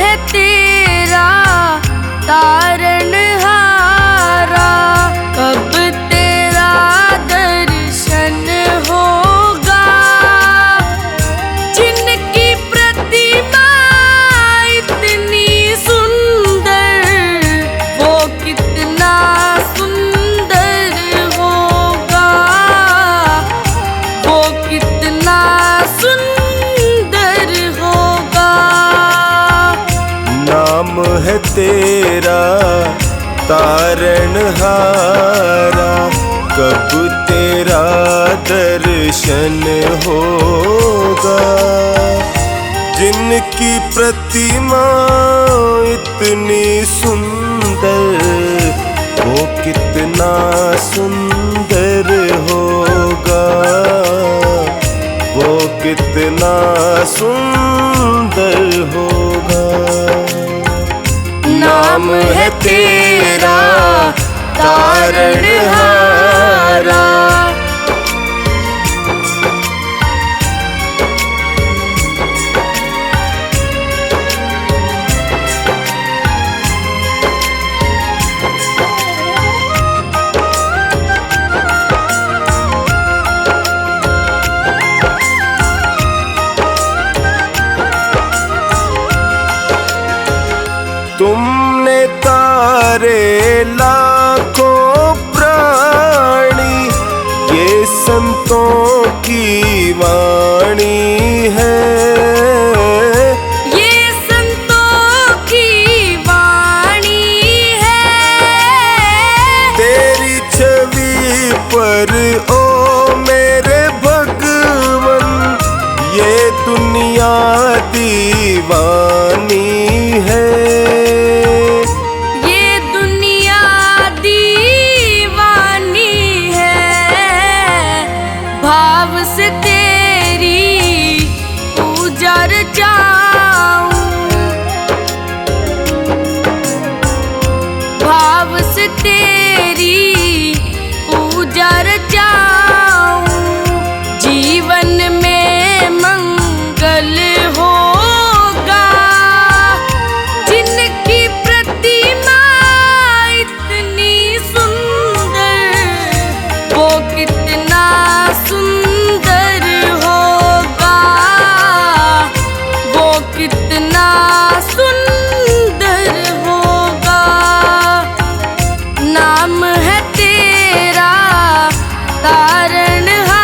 है तेरा तारणहारा, कब तेरा दर्शन होगा। जिनकी प्रतिमा इतनी सुंदर, वो कितना सुंदर होगा, वो कितना सुंदर होगा। नाम है तेरा तारणहारा, कब तेरा दर्शन होगा। जिनकी प्रतिमा इतनी सुंदर, वो कितना सुंदर होगा, वो कितना सुंदर होगा। नाम है तेरा तारणहारा। तुमने तारे लाखों प्राणी, ये संतों की वाणी है। ये संतों की वाणी है। तेरी छवि पर ओ मेरे भगवन, ये दुनिया दीवानी है। भाव से तेरी पूजा रचाऊं, भाव से तेरी पूजा रचाऊं। जीवन में मंगल होगा, जिनकी प्रतिमा इतनी सुंदर, वो कितना सुंदर होगा, वो कितना सुंदर होगा। नाम है तेरा तारणहारा।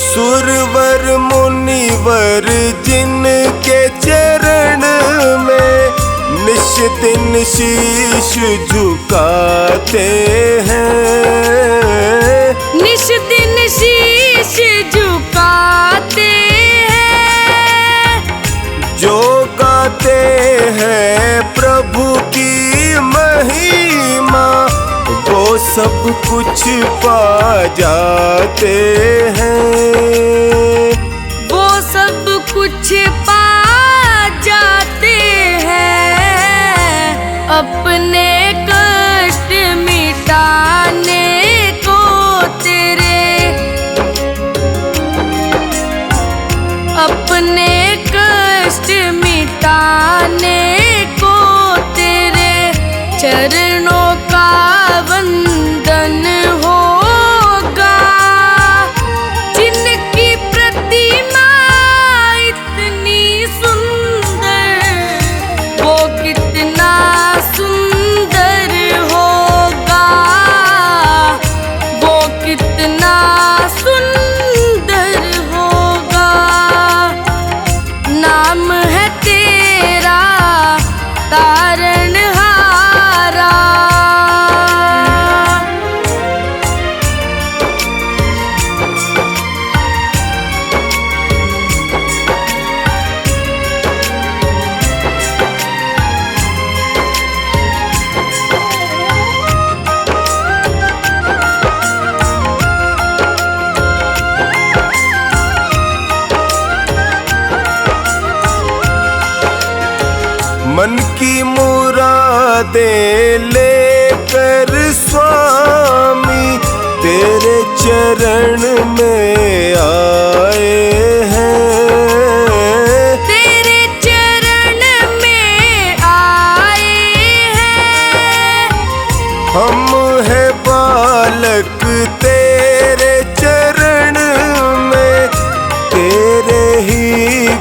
सुरवर मुनिवर जिनके चरण में निश दिन शीश झुकाते हैं, निश दिन शीश झुकाते हैं। जो गाते हैं प्रभु की महिमा, वो सब कुछ पा जाते हैं, वो सब कुछ पा जाते हैं। अपने कष्ट मिटाने को तेरे, अपने कष्ट मिटाने को तेरे चरणों का वंदन होगा। जिनकी प्रतिमा इतनी दे लेकर स्वामी तेरे चरण में आए हैं। तेरे चरण में आए हैं। हम है बालक तेरे चरण में, तेरे ही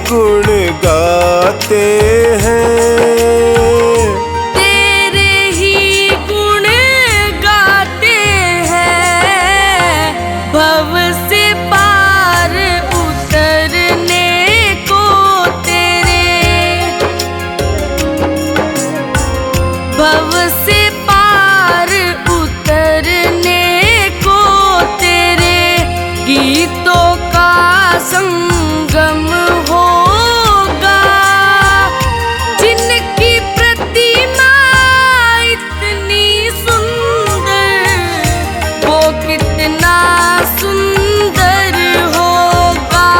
गुण गाते हैं। तेरे ही गुण गाते हैं। भव से पार उतरने को तेरे, भव से पार उतरने को तेरे गीतों का संगम होगा। जिनकी प्रतिमा इतनी सुंदर, वो कितना सुंदर होगा,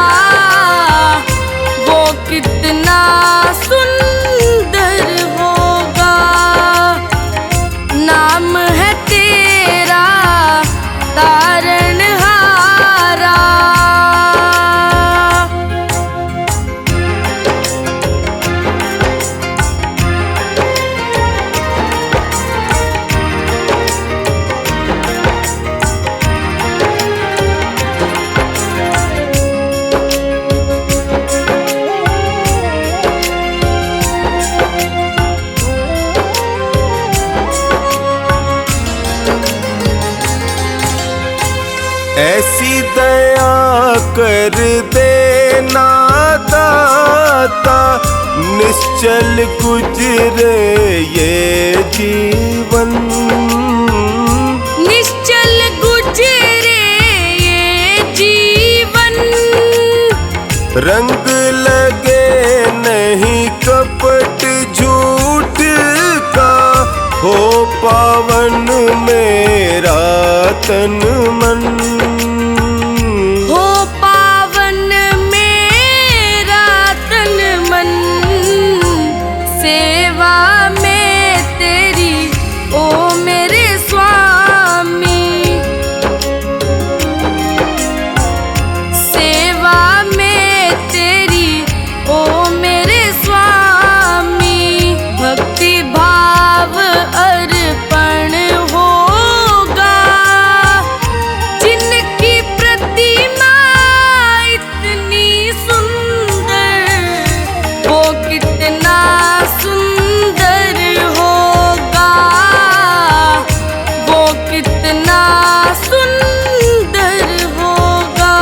वो कितना सुंदर होगा। नाम है तेरा तारणहारा। ऐसी दया कर देना दाता, निश्चल गुजरे ये जीवन। निश्चल गुजरे ये जीवन। रंग लगे नहीं कपट झूठ का, हो पावन मेरा तन मन। हो पावन मेरा तन मन। सेवा में तेरी ओ मेरे स्वामी, सेवा में तेरी ओ मेरे स्वामी। भक्ति भाव अर्पण होगा। जिनकी प्रतिमा इतनी सुंदर, वो कितना सुंदर होगा, वो कितना सुंदर होगा।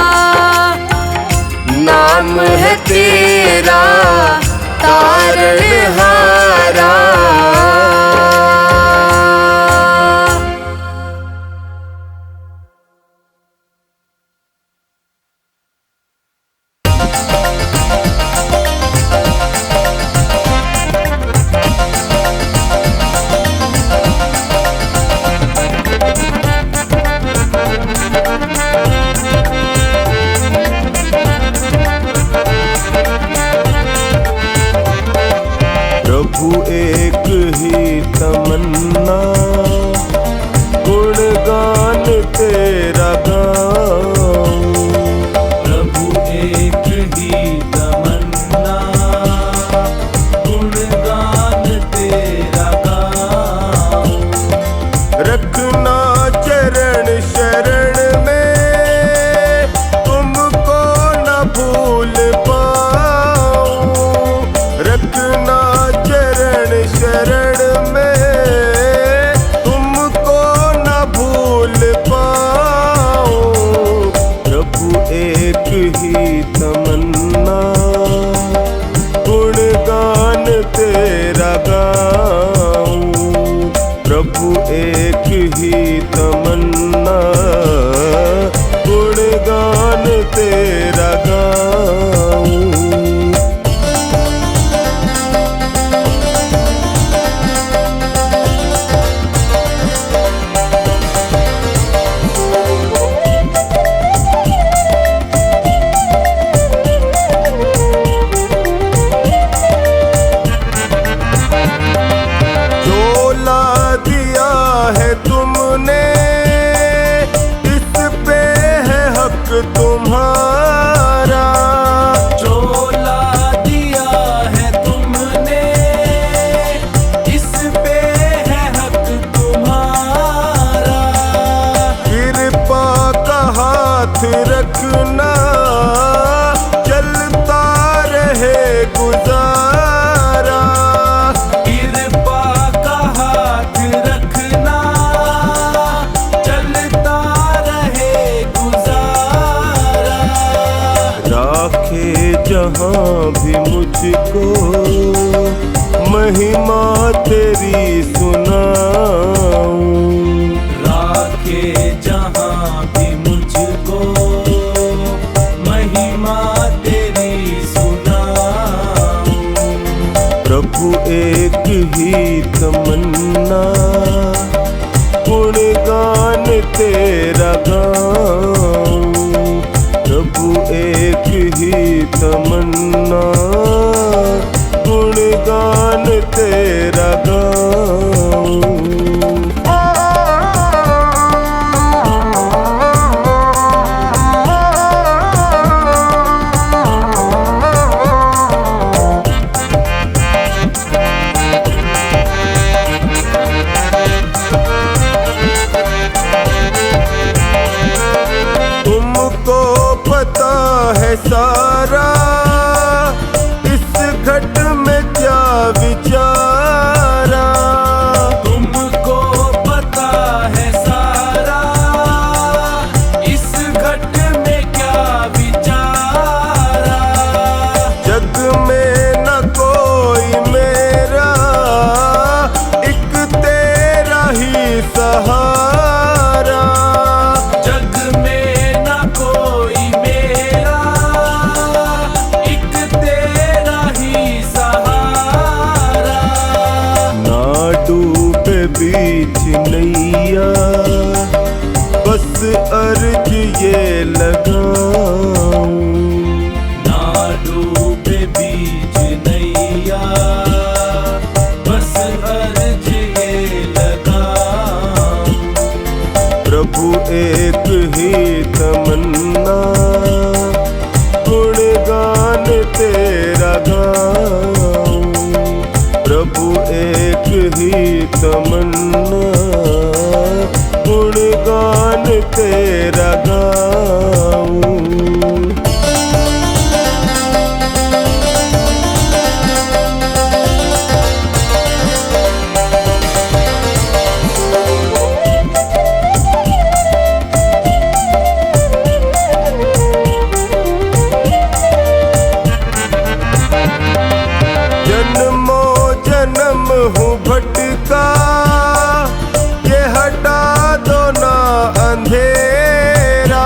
नाम है तेरा तारणहारा। प्रभु एक ही तमन्ना, गुणगान तेरा गाऊं। प्रभु एक ही तमन्ना, गुणगान तेरा गाऊं। रखना चरण शरण में, तुमको न भूल पाऊं। रखना चरण शरण में, तुमको न भूल पाऊं। प्रभु एक ही तमन्ना, गुणगान तेरा गाऊं। प्रभु एक ही तमन्ना, गुणगान तेरा गाऊं। जहाँ भी मुझको महिमा तेरी सुनाऊं। राखे जहाँ भी मुझको महिमा तेरी सुनाऊं। प्रभु एक ही तमन्ना गुणगान तेरा गाऊं। प्रभु एक ही तमन्ना गुणगान तेरा गाऊं। तुमको पता है सारा इस घट में क्या विचारा। तुमको पता है सारा इस घट में क्या विचारा। जग में न कोई मेरा एक तेरा ही सहारा। जग में न कोई मेरा एक तेरा ही सहारा। ना डूबे बीच नैया बस अर्ज ये लगाऊं। ना डूबे बीच नैया बस अर्ज ये लगाऊं। प्रभु एक ही तमन्ना गुणगान तेरा गाऊं। प्रभु एक ही तमन्ना गुणगान तेरा गाऊं। जन्मों जन्म हूँ भटका ये हटा दो ना अंधेरा।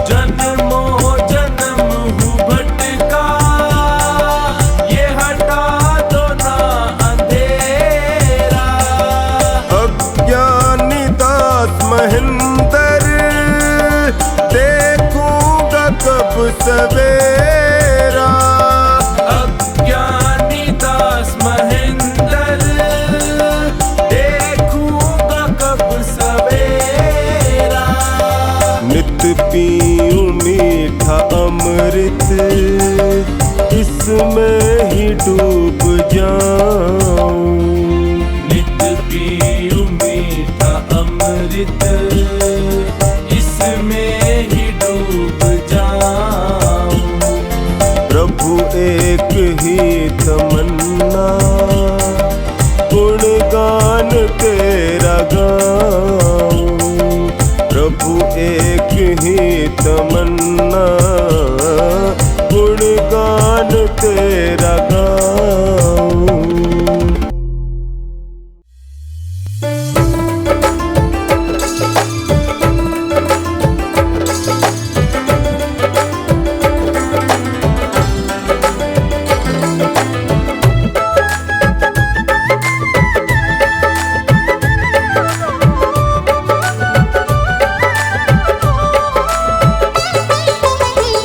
जन्मों जन्म हूँ भटका ये हटा दो ना अंधेरा। अज्ञानी दास महेंद्र देखूंगा कब सवेरा। अज्ञानी दास महेंद्र देखूंगा कब सवेरा। नित पीऊं मीठा अमृत इसमें ही डूब जाऊं। नित पीऊं मीठा अमृत इसमें ही डूब जाऊं। प्रभु एक ही तमन्ना गुणगान तेरा गाऊं। प्रभु एक ही तमन्ना गुणगान तेरा गाऊं।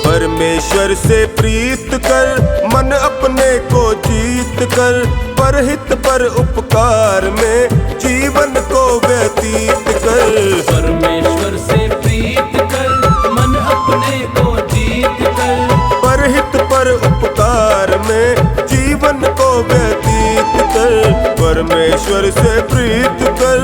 परमेश्वर से प्रीत कर मन अपने को जीत कर। परहित पर उपकार में जीवन को व्यतीत कर। परमेश्वर से प्रीत कर मन अपने को जीत कर। परहित पर उपकार में जीवन को व्यतीत कर। परमेश्वर से प्रीत कर।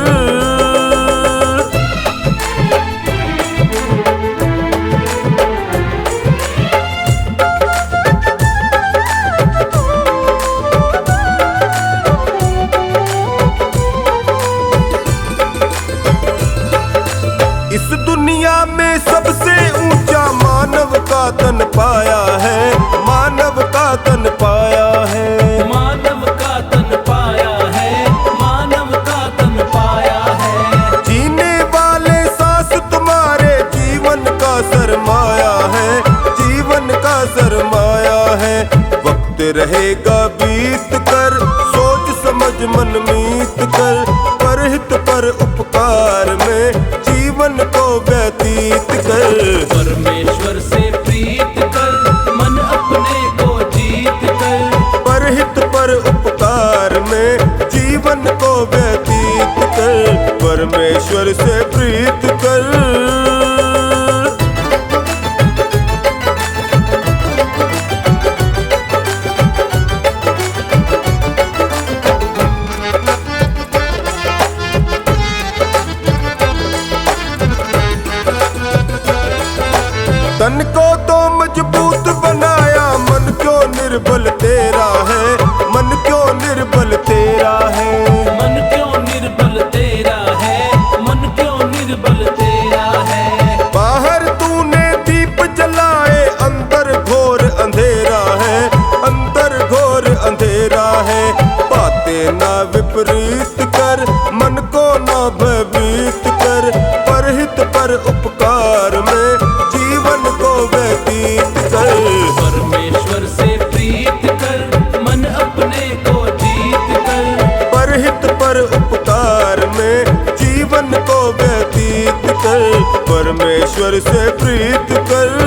दुनिया में सबसे ऊंचा मानव का तन पाया है। मानव रहेगा बीत कर, सोच समझ मन मीत कर, परहित पर उपकार में जीवन को व्यतीत कर। परमेश्वर से प्रीत कर मन अपने को जीत कर, परहित पर उपकार में जीवन को व्यतीत कर, परमेश्वर से प्रीत कर। तन को तो मजबूत बनाया, मन क्यों निर्बल तेरा है, मन क्यों निर्बल तेरा है। मन क्यों निर्बल तेरा है, मन क्यों निर्बल तेरा है। बाहर तूने दीप जलाए, अंदर घोर अंधेरा है, अंदर घोर अंधेरा है। बातें ना विपरीत कर, मन को ना भयभीत कर, परहित पर उपकार में जीवन को व्यतीत कर। परमेश्वर से प्रीत कर मन अपने को जीत कर, परहित पर उपकार में जीवन को व्यतीत कर, परमेश्वर से प्रीत कर।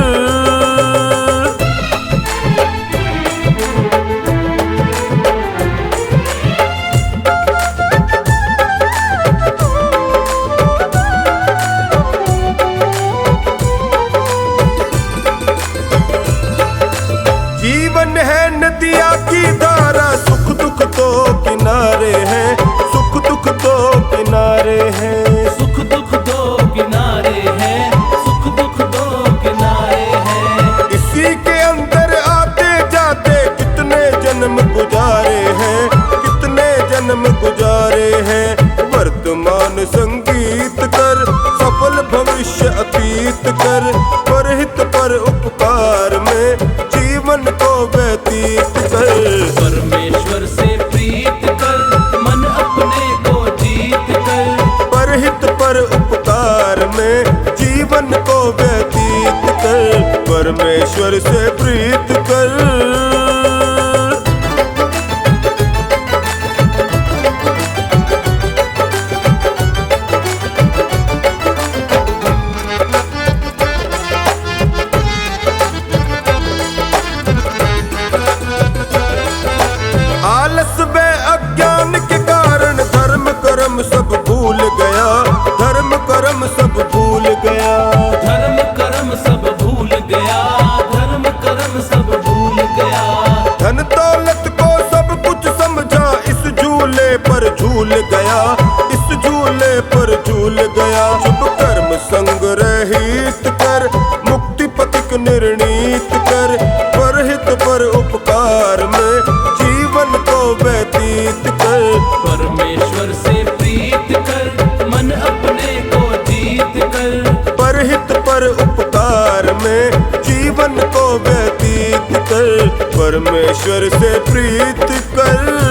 जीवन है नदिया की धारा, सुख दुख तो किनारे हैं, सुख दुख तो किनारे हैं। सुख दुख दो किनारे हैं, सुख दुख दो किनारे हैं। इसी के अंदर आते जाते कितने जन्म गुजारे हैं, कितने जन्म गुजारे हैं। वर्तमान संगीत कर, सफल भविष्य अतीत कर, परहित पर उपकार में जीवन को व्यतीत कर। परमेश्वर से प्रीत कर मन अपने को जीत कर, परहित पर उपकार में जीवन को व्यतीत कर, परमेश्वर से प्रीत कर। आलस व अज्ञान के कारण धर्म कर्म सब भूल गया, धर्म कर्म सब भूल गया। धर्म कर्म सब भूल गया, धर्म कर्म सब भूल गया। धन दौलत को सब कुछ समझा, इस झूले पर झूल गया, इस झूले पर झूल गया। शुभ कर्म संग रहित कर, मुक्ति पथिक निर्णीत कर, परहित पर उपकार में जीवन को व्यतीत कर। परमेश्वर से प्रीत कर मन अपने को जीत कर, परहित पर उपकार में जीवन को व्यतीत कर, परमेश्वर से प्रीत कर।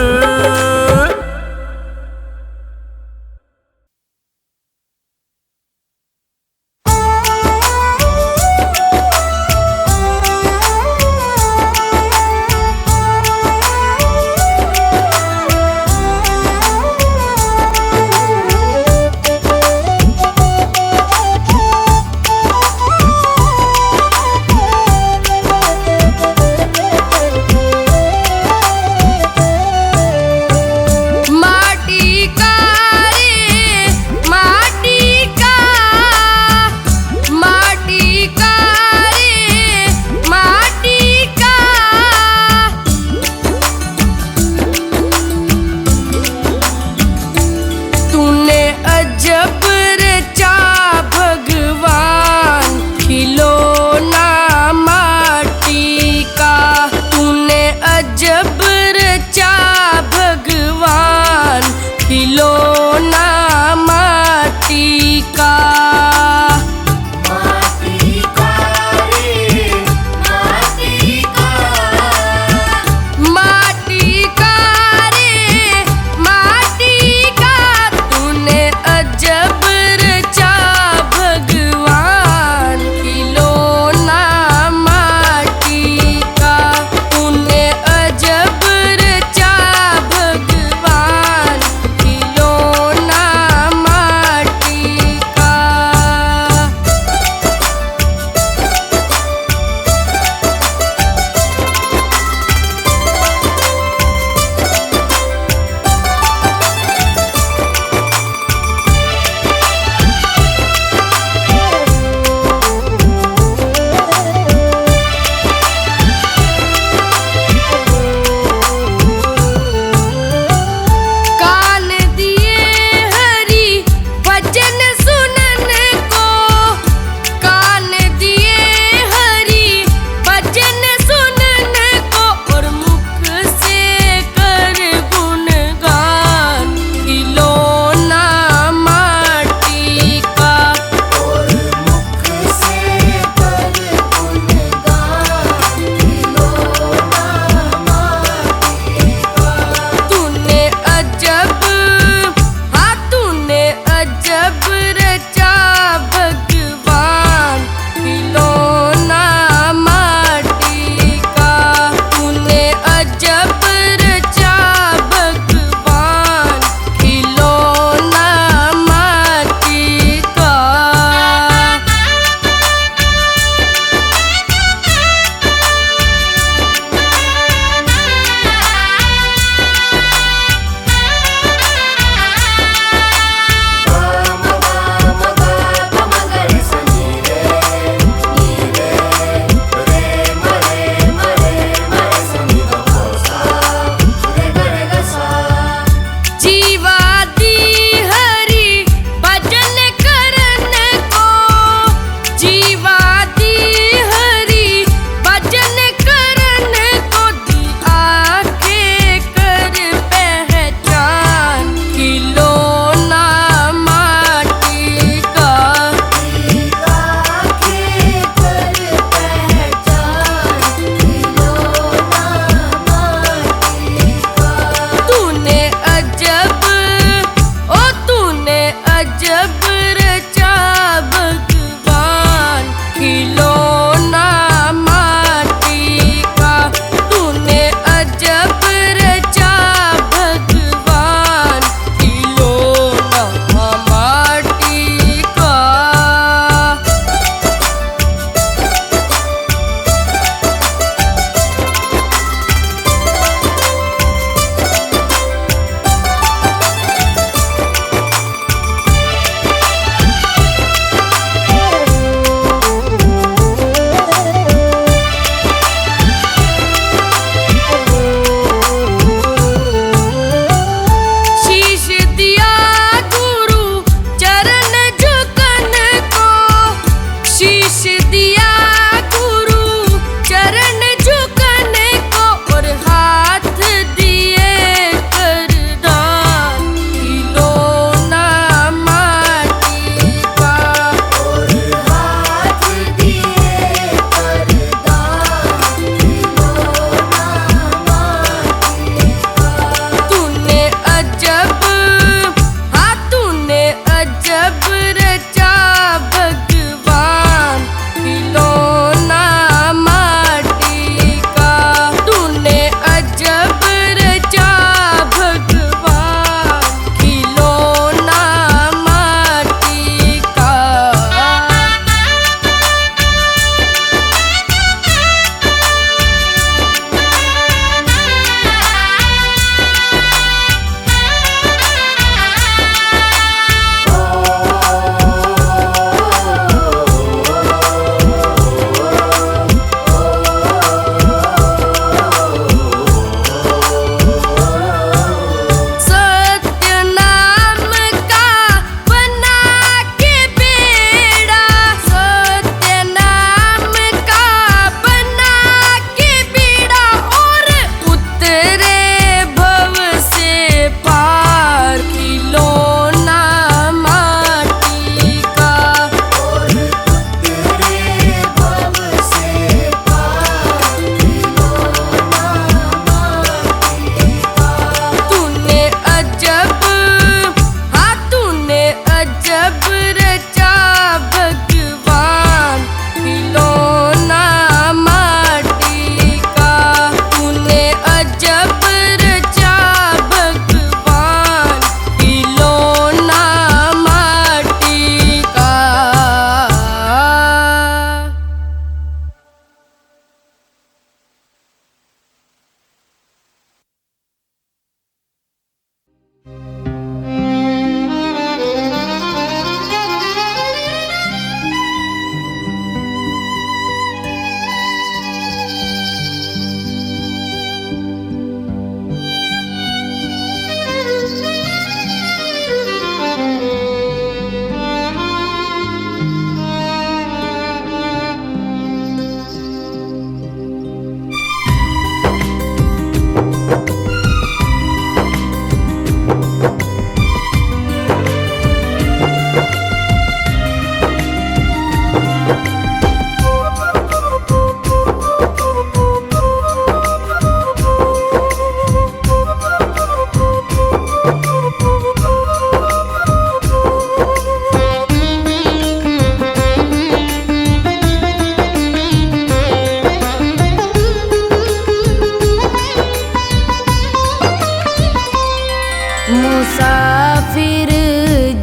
मुसाफिर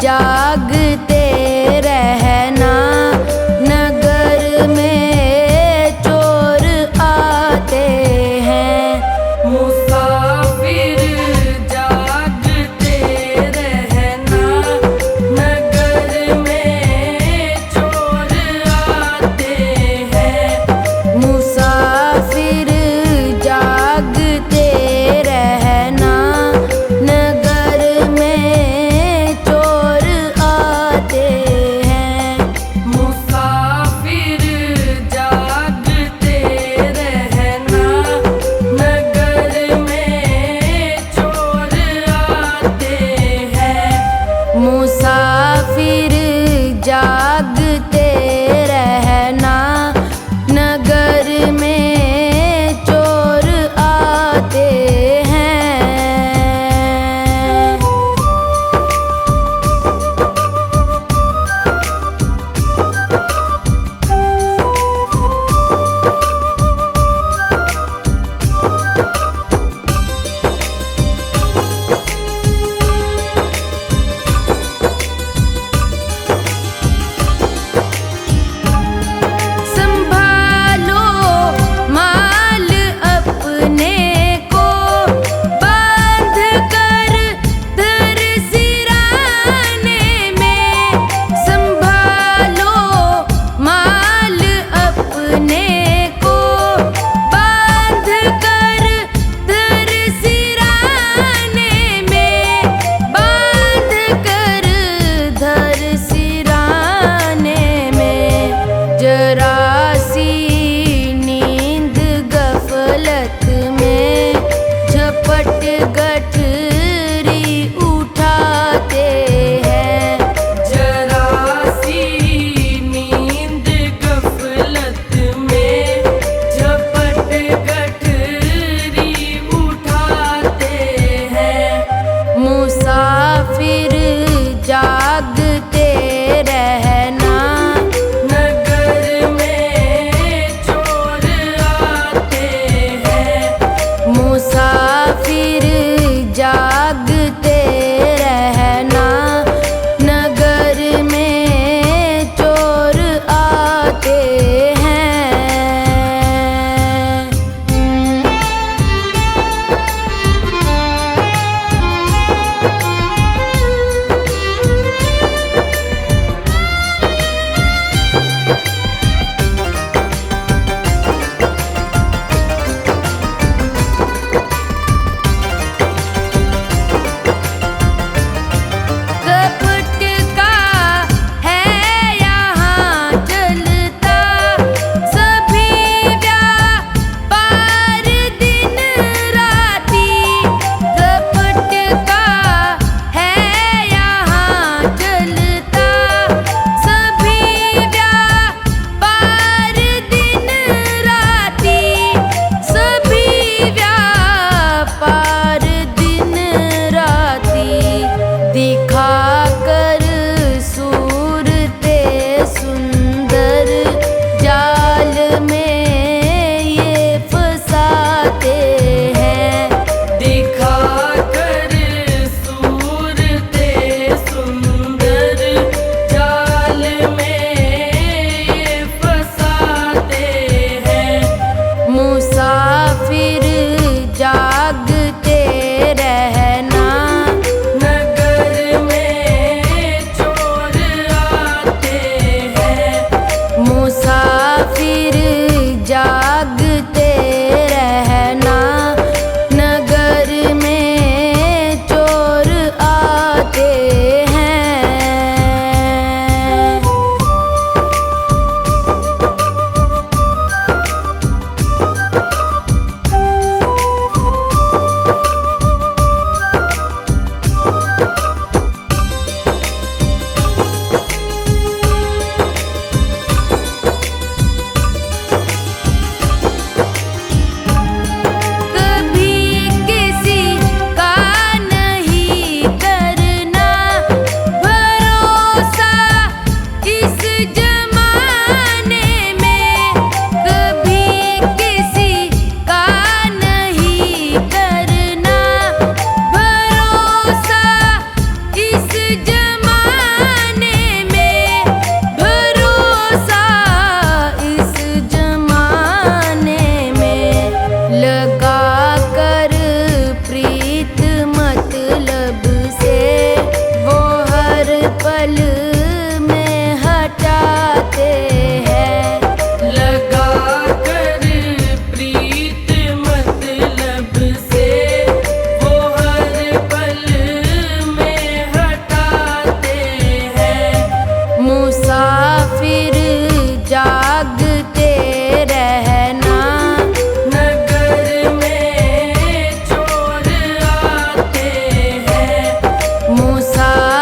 जागते रहना, नगर में चोर आते हैं। मुसाफिर जागते रहना, नगर में चोर आते हैं। मुसाफिर जागते रहना, नगर में चोर आते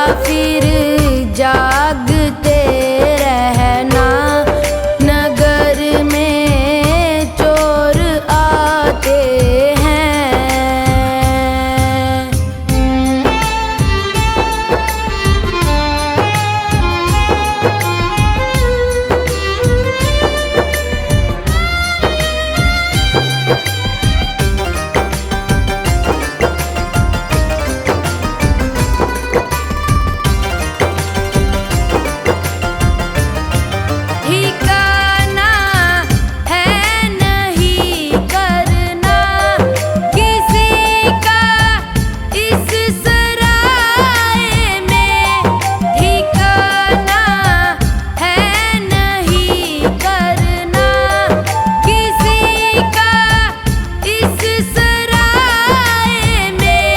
मुसाफिर जागते रहना, नगर में चोर आते हैं। ठिकाना है नहीं करना किसी का इस सराय में, ठिकाना है नहीं करना किसी का इस सराय में,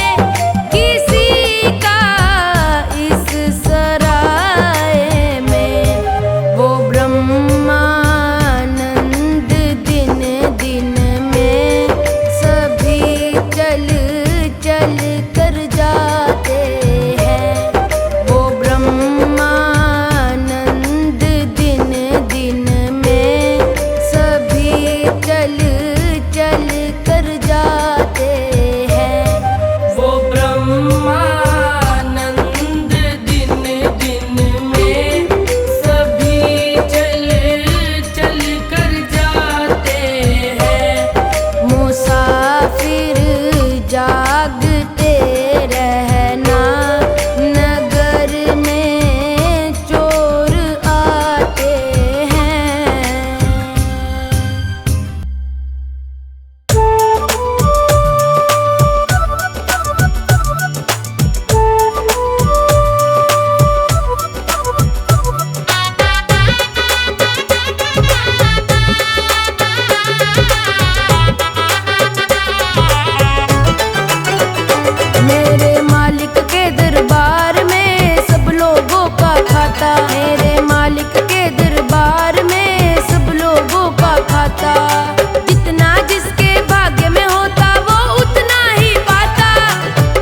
किसी का इस सराय में। वो ब्रह्मानंद दिन दिन में सभी चल चल कर जाते हैं। वो ब्रह्मानंद दिन दिन में सभी चल चल कर जाते हैं। वो ब्रह्मानंद दिन दिन में सभी चल चल कर जाते हैं। मुसाफिर जागते रहना, नगर में चोर आते हैं। मेरे मालिक के दरबार में सब लोगों का खाता, मेरे मालिक के दरबार में सब लोगों का खाता। जितना जिसके भाग्य में होता वो उतना ही पाता,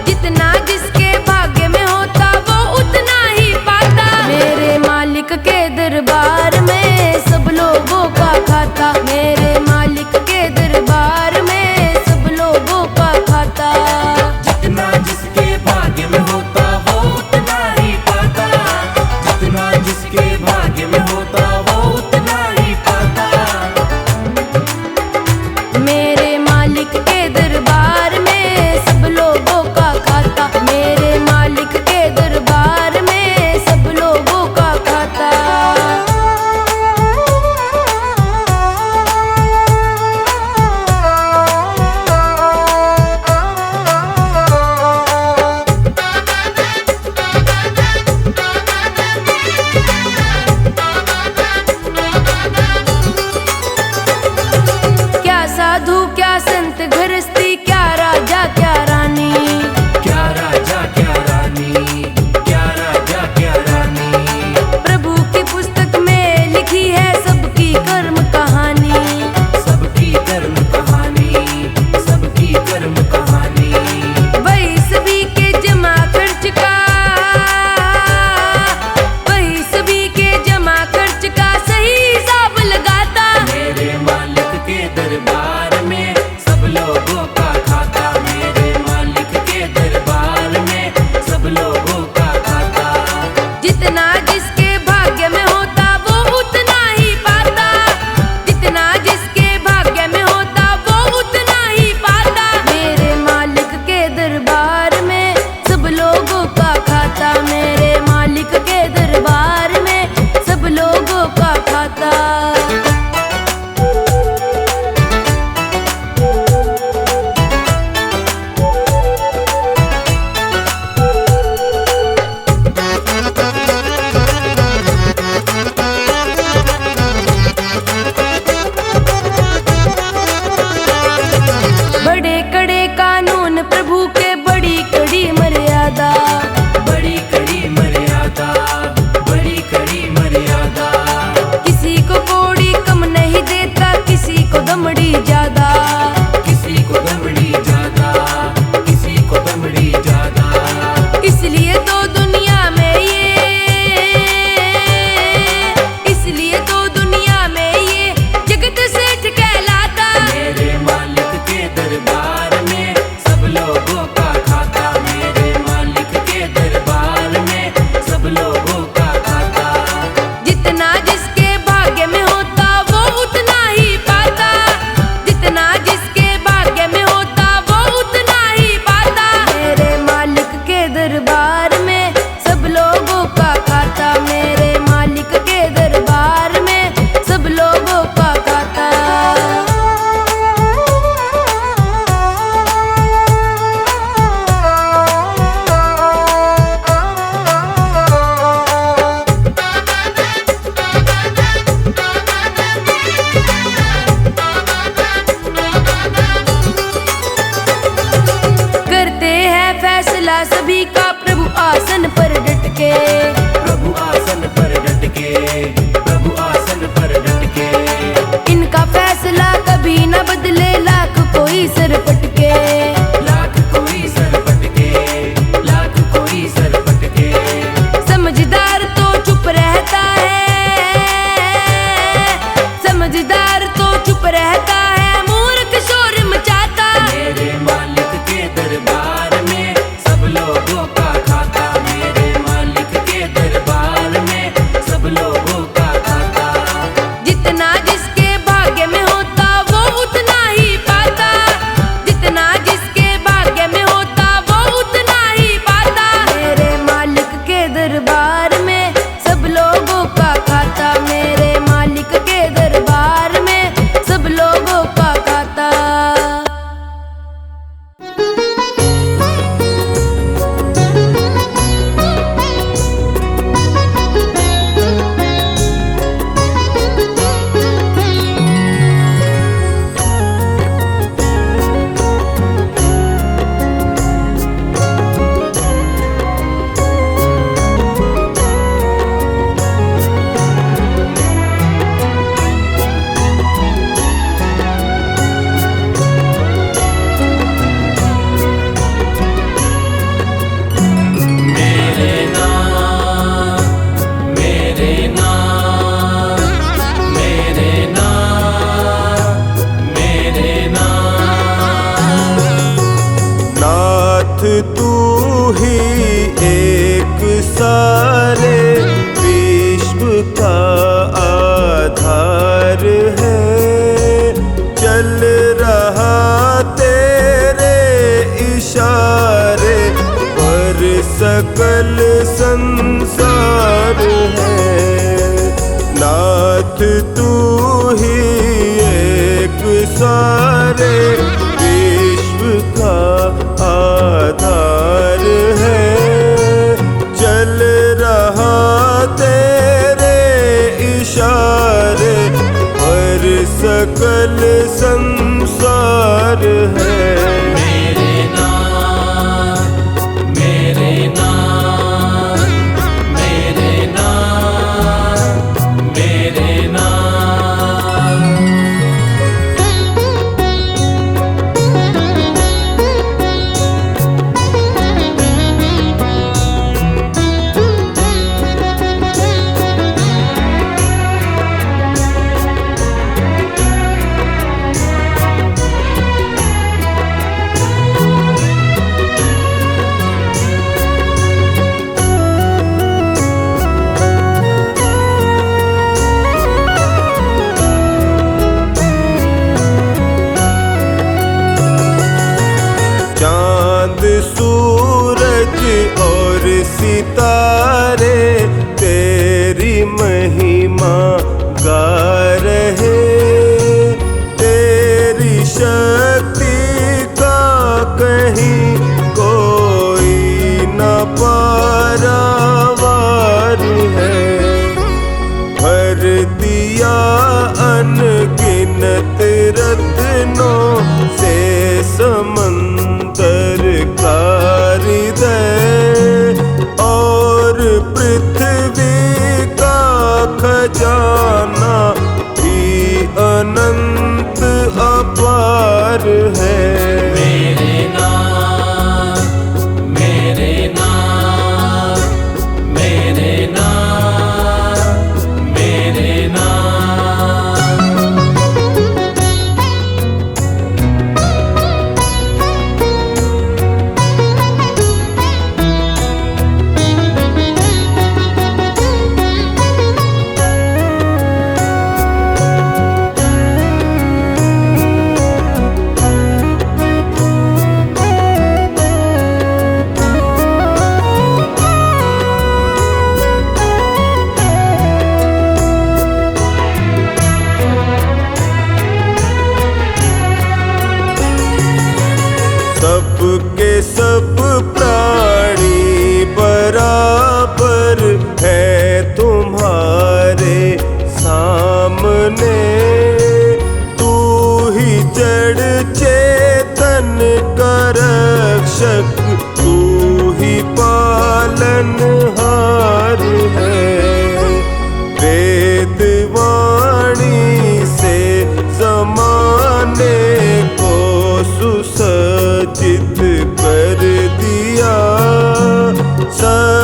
जितना जिसके भाग्य में होता वो उतना ही पाता। मेरे मालिक के दरबार में सब लोगों का खाता, मेरे मालिक के दरबार में सब लोगों का खाता। जितना जिसके भाग्य में होता वो उतना ही पाता, जितना जिसके भाग्य में होता वो उतना ही पाता। मेरे मालिक के दरबार में सब लोगों का खाता, मेरे मालिक के दरबार में सब लोगों का खाता। क्या साधु क्या संत गृहस्थी, क्या राजा क्या रानी, क्या राजा क्या रानी, क्या राजा क्या रानी। प्रभु की पुस्तक में लिखी है सबकी कर्म कहानी, सबकी कर्म कहानी, सबकी कर्म कहानी। वही सभी के जमा खर्च का, वही सभी के जमा खर्च का सही हिसाब लगाता। मेरे मालिक के दरबार में सब लोगों का खाता, मेरे मालिक के दरबार में सब लोगों का खाता। जितना जिसके भाग्य में होता वो उतना ही पाता, जितना जिसके भाग्य में होता वो उतना ही पाता। मेरे मालिक के दरबार में सब लोगों का खाता, मेरे मालिक के दरबार में सब लोगों का खाता। बड़े कड़े कानून प्रभु के, बड़ी कड़ी मर्यादा, बड़ी कड़ी मर्यादा, बड़ी कड़ी मर्यादा। किसी को कौड़ी कम नहीं देता, किसी को दमड़ी ज्यादा, किसी को दमड़ी ज्यादा, किसी को दमड़ी ज्यादा। इसलिए तो दुनिया में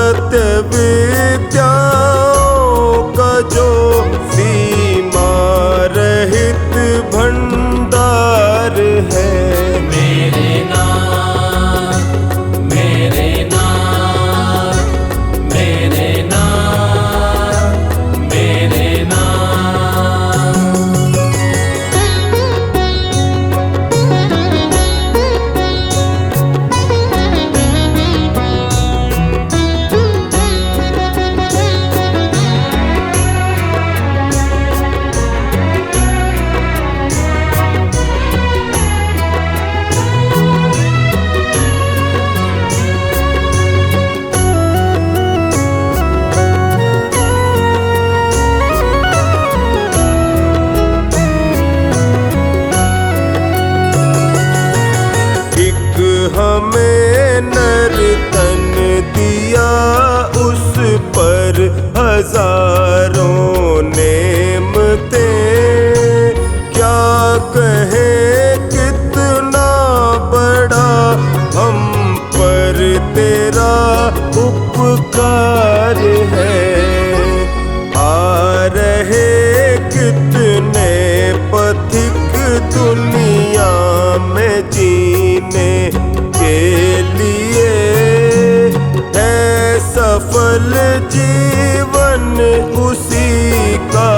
सत्य विद्याओं का जो सीमा रहित भंडार है। मेरे नाथ, मेरे नाथ, मेरे नाथ, मेरे नाथ। एक हमें नर्तन दिया, उस पर हजारों नेमते। क्या कहे कितना बड़ा हम पर तेरा उपकार है। आ रहे कितने पथिक दुनिया में जीने के लिए, है सफल जीवन उसी का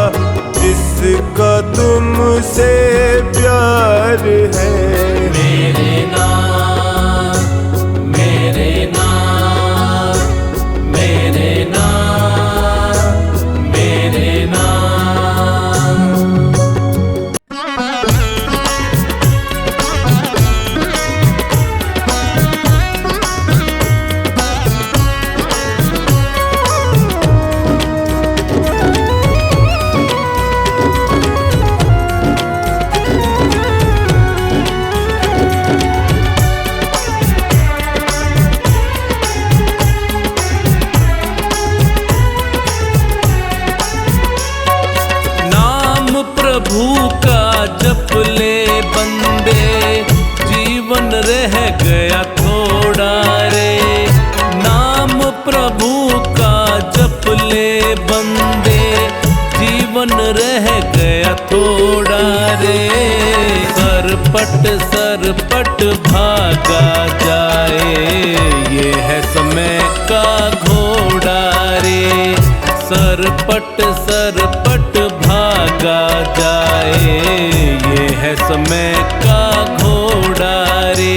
जिसका तुमसे प्यार है। मेरे नाथ, मेरे नाथ, मेरे नाथ, मेरे नाथ। नाम प्रभु का जप ले बंदे, जीवन रह गया थोड़ा रे। नाम प्रभु का जप ले बंदे, जीवन रह गया थोड़ा रे। सरपट सरपट भागा जाए, ये है समय का घोड़ा रे। सरपट सरपट भागा जाए, ये है समय का घोड़ा रे।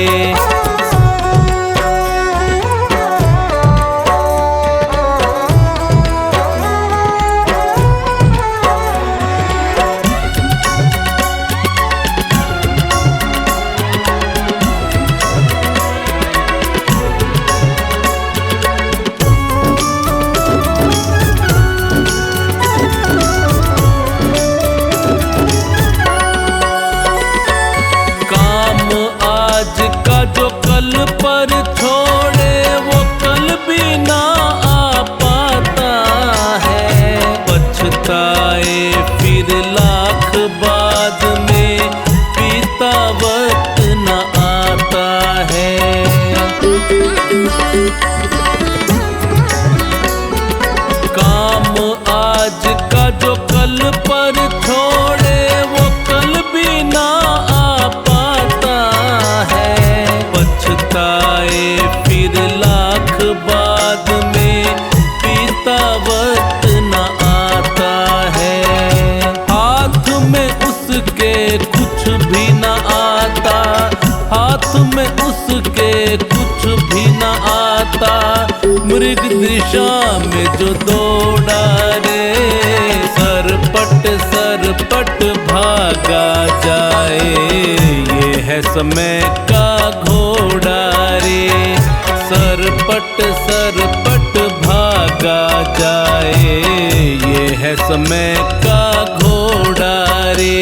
जो कल पर छोड़े वो कल भी ना आ पाता है। पछताए फिर लाख बाद में, बीता वक्त न आता है। काम आज का जो कल पर छोड़े वो कल भी ना आ पाता है। पछताए फिर लाख बाद में, बीता वक्त न आता है। हाथ में उसके कुछ भी न आता, हाथ में उसके कुछ भी न आता। मृग दिशा में जो दौड़ा रे, सरपट सरपट भागा जाए, ये है समय का घोड़ा रे। सरपट सरपट भागा जाए, ये है समय का घोड़ा रे।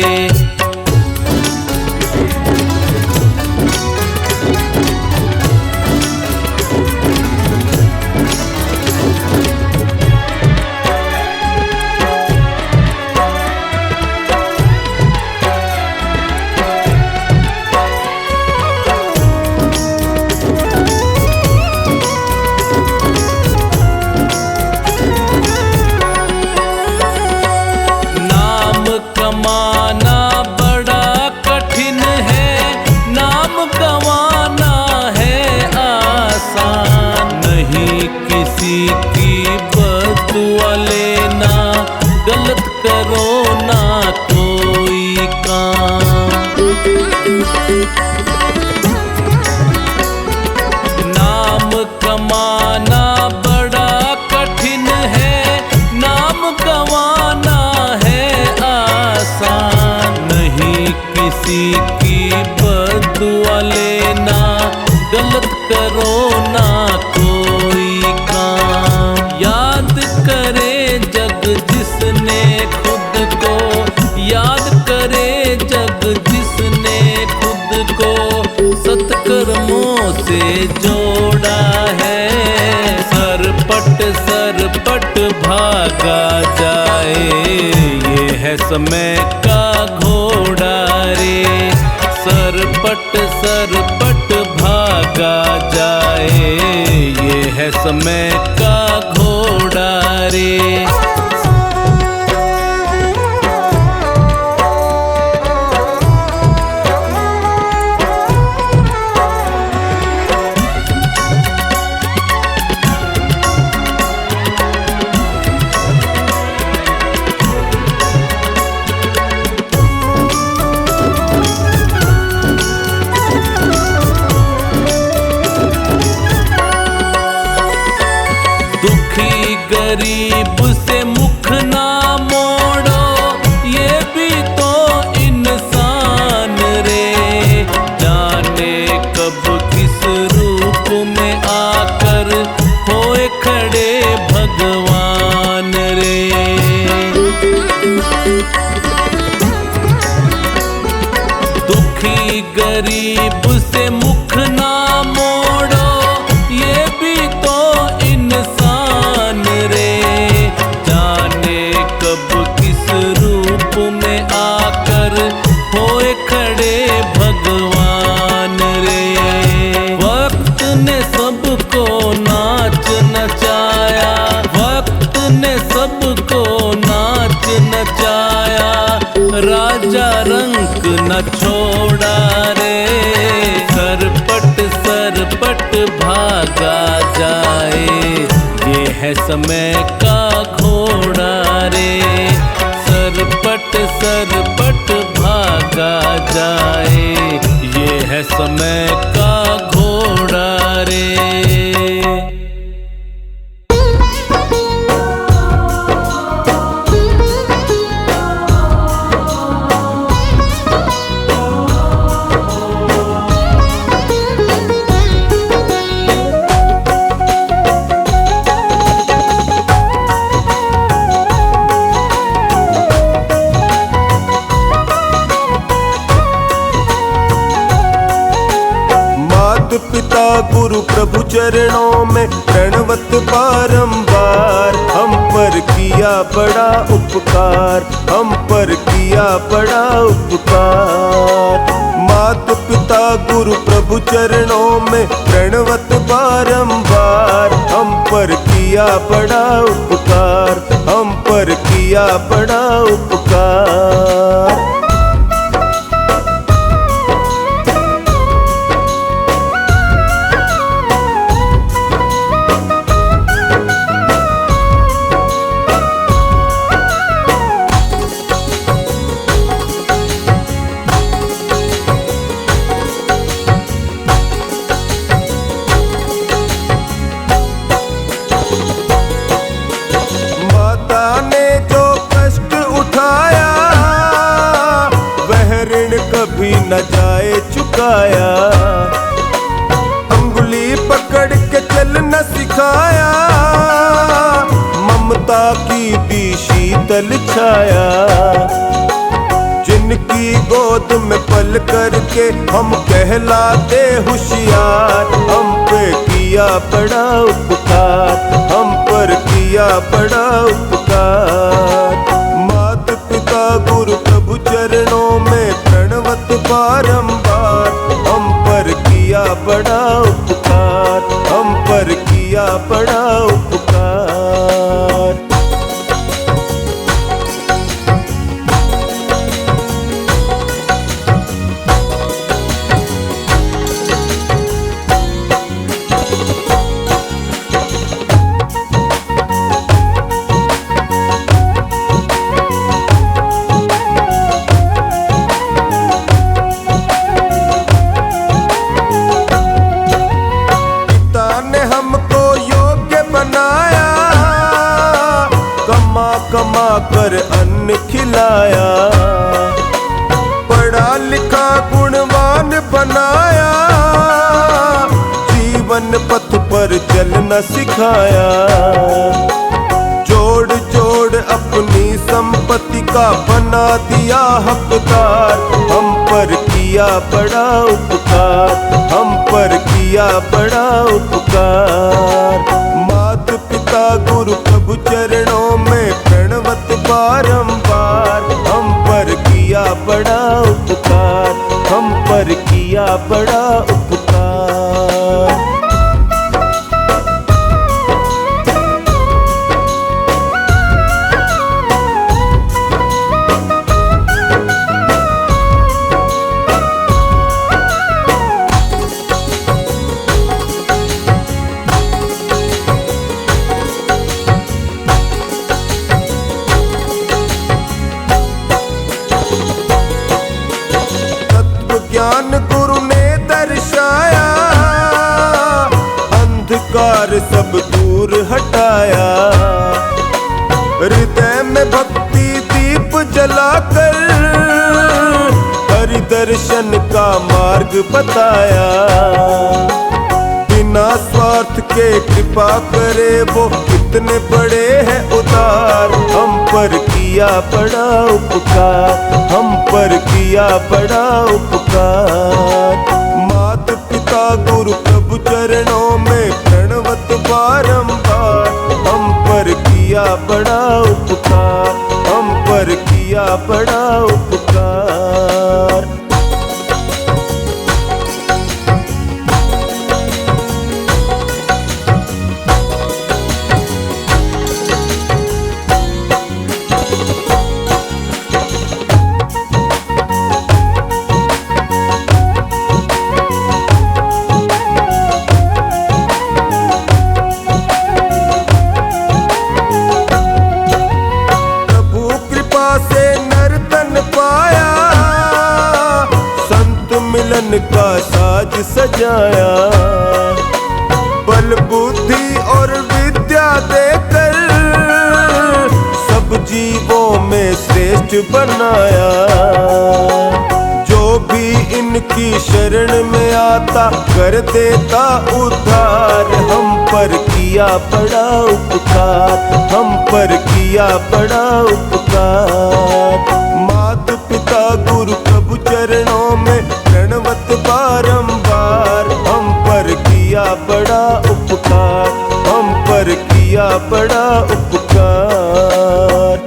भागा जाए, ये है समय का घोड़ा रे। सरपट सरपट भागा जाए, ये है समय का घोड़ा रे। दुखी गरीब से मुख ना मोड़ो, ये भी तो इंसान रे। जाने कब किस रूप में आकर होए खड़े भगवान रे। दुखी गरीब से मुख ना मोड़ो, ये भी तो इंसान रे। जाने कब किस रूप में आकर होए खड़े भगवान रे। वक्त ने सबको नाच नचाया, वक्त ने सबको नाच नचाया, राजा रंक न छोड़ा रे। सरपट सरपट भागा जाए, ये है समय का घोड़ा रे। सरपट सरपट भागा जाए, ये है समय का घोड़ा रे। पिता गुरु प्रभु चरणों में प्रणवत बारंबार। हम पर किया बड़ा उपकार, हम पर किया बड़ा उपकार। मात पिता गुरु प्रभु चरणों में प्रणवत बारंबार। हम पर किया बड़ा उपकार, हम पर किया बड़ा उपकार। कभी न जाए चुकाया, अंगुली पकड़ के चलना सिखाया। ममता की दी शीतल छाया, जिनकी गोद में पल करके हम कहलाते होशियार। हम पे किया बड़ा उपकार, हम पर किया बड़ा उपकार। मात पिता गुरु प्रभु चरणों में प्रणवत बारंबार। हम पर किया बड़ा उपकार, हम पर किया बड़ा उपकार। कमा कर अन्न खिलाया, पढ़ा लिखा गुणवान बनाया। जीवन पथ पर चलना सिखाया, जोड़ जोड़ अपनी संपत्ति का बना दिया हकदार। हम पर किया बड़ा उपकार, हम पर किया बड़ा उपकार। मात पिता पिता गुरु प्रभु चरणों में प्रणवत बारंबार। हम पर किया बड़ा उपकार, हम पर किया बड़ा उपकार। ज्ञान गुरु ने दर्शाया, अंधकार सब दूर हटाया। हृदय में भक्ति दीप जलाकर हरि दर्शन का मार्ग बताया। बिना स्वार्थ के कृपा करे वो कितने बड़े हैं उदार। हम पर किया बड़ा उपकार, हम पर किया बड़ा उपकार। मात पिता गुरु प्रभु चरणों में प्रणवत बारंबार। हम पर किया बड़ा उपकार, हम पर किया बड़ा उपकार। का साज सजाया। बल बुद्धि और विद्या देकर सब जीवों में श्रेष्ठ बनाया। जो भी इनकी शरण में आता कर देता उद्धार। हम पर किया बड़ा उपकार, हम पर किया बड़ा उपकार। मात पिता गुरु प्रभु चरणों में प्रणवत बारंबार। हम पर किया बड़ा उपकार, हम पर किया बड़ा उपकार।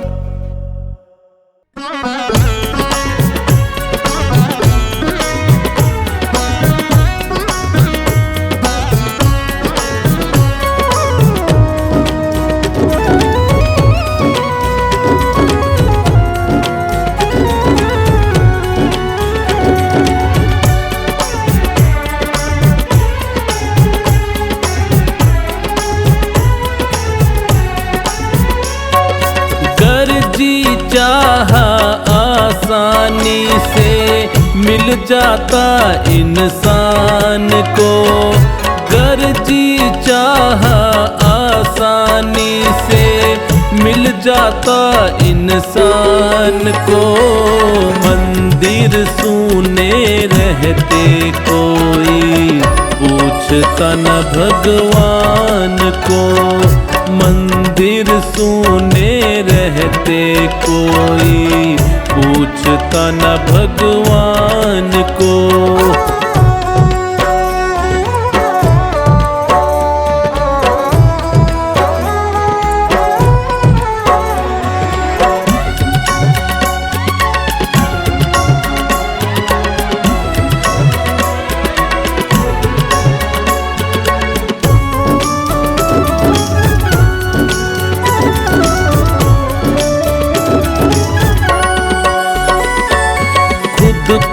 चाहा आसानी से मिल जाता इंसान को। गर जी चाहा आसानी से मिल जाता इंसान को। मंदिर सूने रहते कोई पूछता न भगवान को। मंदिर सूने रहते कोई पूछता न भगवान को।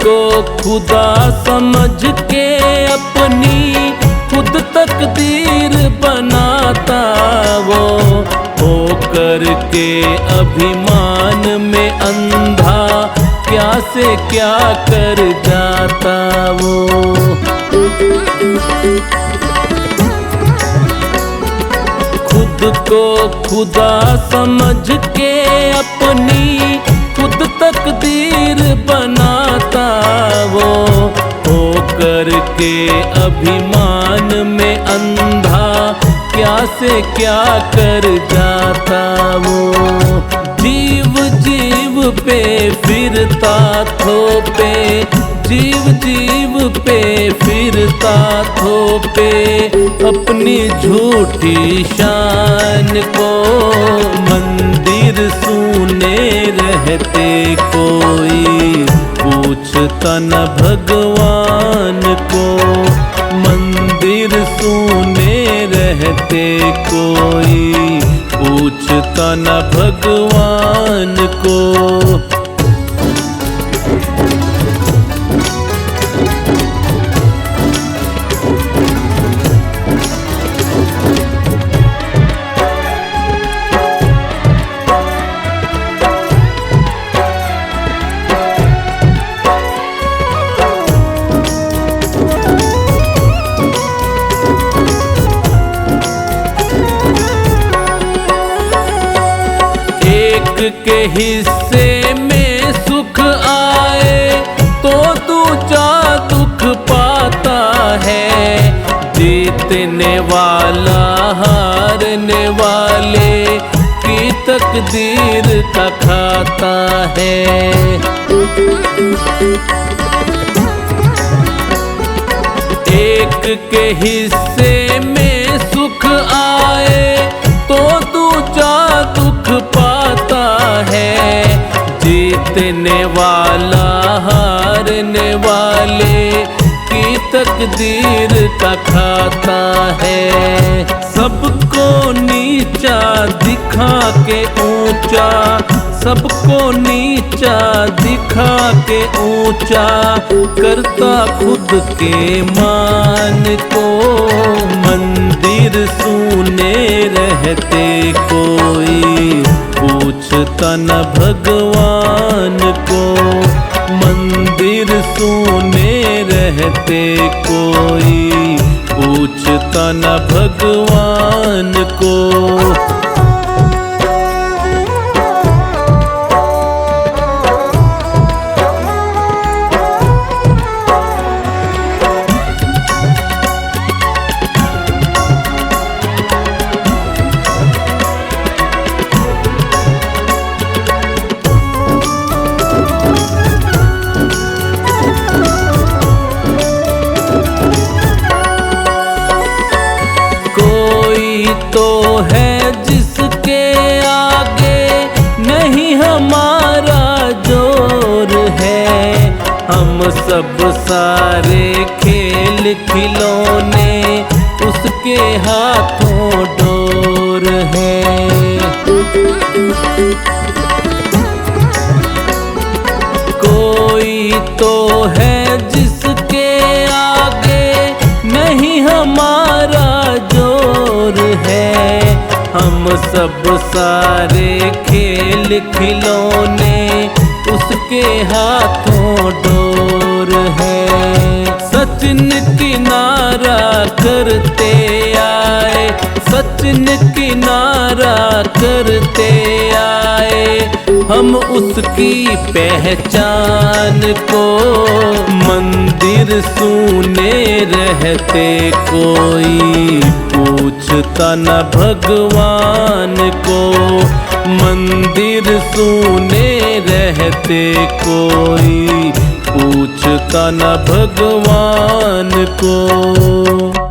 को खुदा समझ के अपनी खुद तकदीर बनाता वो। होकर के अभिमान में अंधा क्या से क्या कर जाता वो। खुद को खुदा समझ के अपनी खुद तकदीर बनाता वो। होकर के अभिमान में अंधा क्या से क्या कर जाता वो। जीव जीव पे फिरता थोपे, जीव जीव पे फिरता थोपे। अपनी अपनी झूठी शान को, मंदिर सुने रहते कोई पूछता न भगवान को, मंदिर सुने रहते कोई पूछता न भगवान को। के हिस्से में सुख आए तो दूजा दुख पाता है, जीतने वाला हारने वाले की तकदीर का खाता है। एक के हिस्से में सुख आए तो दूजा दुख पाता है, जीतने वाला हारने वाले की तकदीर का खाता है। सबको नीचा दिखा के ऊंचा, सबको नीचा दिखा के ऊंचा करता खुद के मान को, मंदिर सुने रहते कोई पूछता न भगवान को, मंदिर सुने रहते कोई पूछता न भगवान को। तो है जिसके आगे नहीं हमारा जोर है, हम सब सारे खेल खिलौने उसके हाथों डोर है। कोई तो है जिसके आगे नहीं हमारा जोर है, हम सब सारे खेल खिलौने उसके हाथों डोर है। सचिन किनारा करते आए, सचिन किनारा करते आए, हम उसकी पहचान को, मंदिर सुने रहते कोई पूछता न भगवान को, मंदिर सुने रहते कोई पूछता न भगवान को।